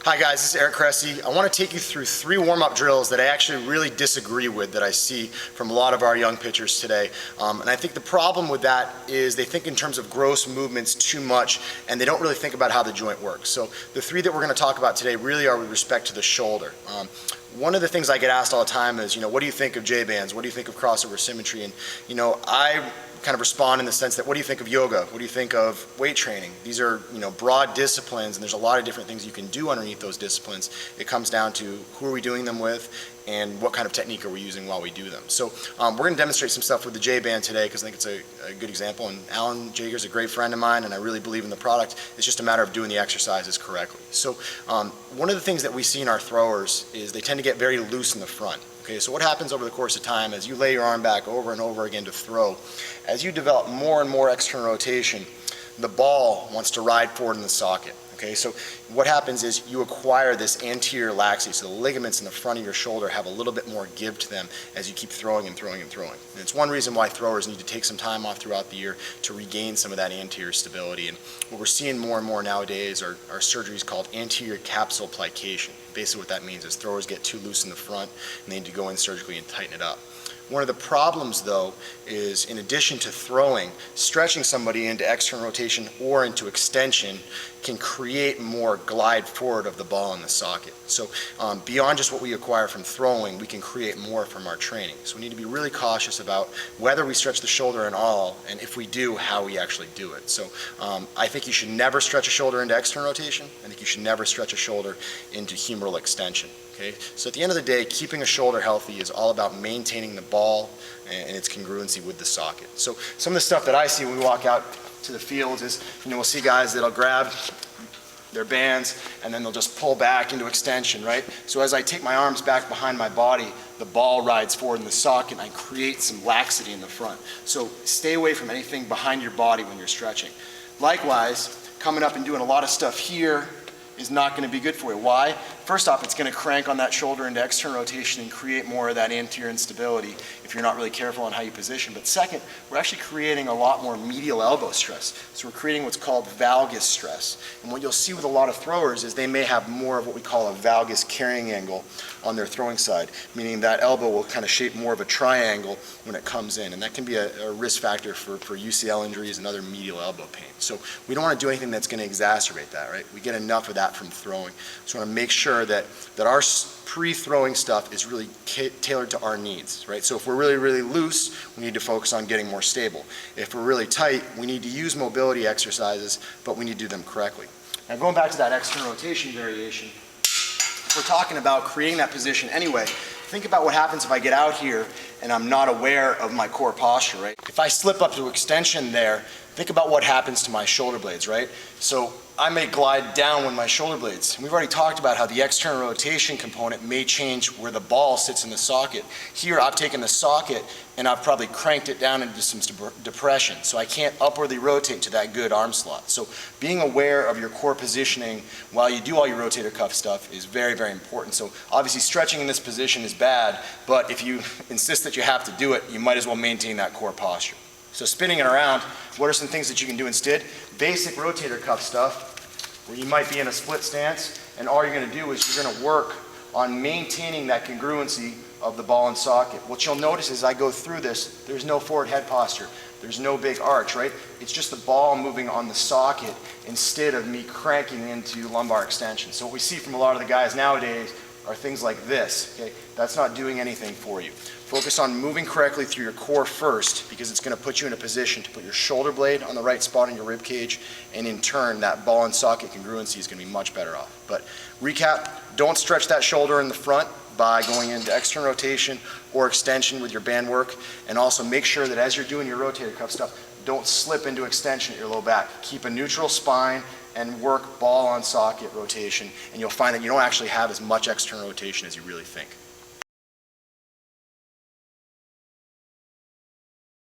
Hi guys, this is Eric Cressy. I want to take you through 3 warm-up drills that I actually really disagree with that I see from a lot of our young pitchers today. And I think the problem with that is they think in terms of gross movements too much and they don't really think about how the joint works. So the 3 that we're going to talk about today really are with respect to the shoulder. One of the things I get asked all the time is, what do you think of J-bands? What do you think of crossover symmetry? And I kind of respond in the sense that, what do you think of yoga? What do you think of weight training? These are, broad disciplines, and there's a lot of different things you can do underneath those disciplines. It comes down to who are we doing them with and what kind of technique are we using while we do them. So we're going to demonstrate some stuff with the J-band today because I think it's a good example. And Alan Jaeger is a great friend of mine, and I really believe in the product. It's just a matter of doing the exercises correctly. So one of the things that we see in our throwers is they tend to get very loose in the front. Okay, so what happens over the course of time as you lay your arm back over and over again to throw, as you develop more and more external rotation, the ball wants to ride forward in the socket. Okay, so what happens is you acquire this anterior laxity, so the ligaments in the front of your shoulder have a little bit more give to them as you keep throwing and throwing and throwing. And it's one reason why throwers need to take some time off throughout the year to regain some of that anterior stability. And what we're seeing more and more nowadays are surgeries called anterior capsule plication. Basically what that means is throwers get too loose in the front and they need to go in surgically and tighten it up. One of the problems, though, is in addition to throwing, stretching somebody into external rotation or into extension can create more glide forward of the ball in the socket. So beyond just what we acquire from throwing, we can create more from our training. So we need to be really cautious about whether we stretch the shoulder at all, and if we do, how we actually do it. So I think you should never stretch a shoulder into external rotation. I think you should never stretch a shoulder into humeral extension. Okay? So at the end of the day, keeping a shoulder healthy is all about maintaining the ball and its congruency with the socket. So some of the stuff that I see when we walk out to the fields is, we'll see guys that'll grab their bands and then they'll just pull back into extension, right? So as I take my arms back behind my body, the ball rides forward in the socket and I create some laxity in the front. So stay away from anything behind your body when you're stretching. Likewise, coming up and doing a lot of stuff here is not going to be good for you. Why? First off, it's going to crank on that shoulder into external rotation and create more of that anterior instability if you're not really careful on how you position. But second, we're actually creating a lot more medial elbow stress. So we're creating what's called valgus stress. And what you'll see with a lot of throwers is they may have more of what we call a valgus carrying angle on their throwing side, meaning that elbow will kind of shape more of a triangle when it comes in. And that can be a risk factor for UCL injuries and other medial elbow pain. So we don't want to do anything that's going to exacerbate that, right? We get enough of that from throwing. So we want to make sure that our pre-throwing stuff is really tailored to our needs, right? So if we're really, really loose, we need to focus on getting more stable. If we're really tight, we need to use mobility exercises, but we need to do them correctly. Now going back to that external rotation variation, if we're talking about creating that position anyway, think about what happens if I get out here and I'm not aware of my core posture, right? If I slip up to extension there, think about what happens to my shoulder blades, right? So I may glide down with my shoulder blades. And we've already talked about how the external rotation component may change where the ball sits in the socket. Here I've taken the socket and I've probably cranked it down into some depression. So I can't upwardly rotate to that good arm slot. So being aware of your core positioning while you do all your rotator cuff stuff is very, very important. So obviously stretching in this position is bad, but if you insist that you have to do it, you might as well maintain that core posture. So spinning it around, what are some things that you can do instead? Basic rotator cuff stuff, where you might be in a split stance, and all you're going to do is you're going to work on maintaining that congruency of the ball and socket. What you'll notice as I go through this, there's no forward head posture. There's no big arch, right? It's just the ball moving on the socket instead of me cranking into lumbar extension. So what we see from a lot of the guys nowadays are things like this, okay? That's not doing anything for you. Focus on moving correctly through your core first because it's going to put you in a position to put your shoulder blade on the right spot in your rib cage, and in turn that ball and socket congruency is going to be much better off. But recap, don't stretch that shoulder in the front by going into external rotation or extension with your band work, and also make sure that as you're doing your rotator cuff stuff, don't slip into extension at your low back. Keep a neutral spine and work ball on socket rotation, and you'll find that you don't actually have as much external rotation as you really think.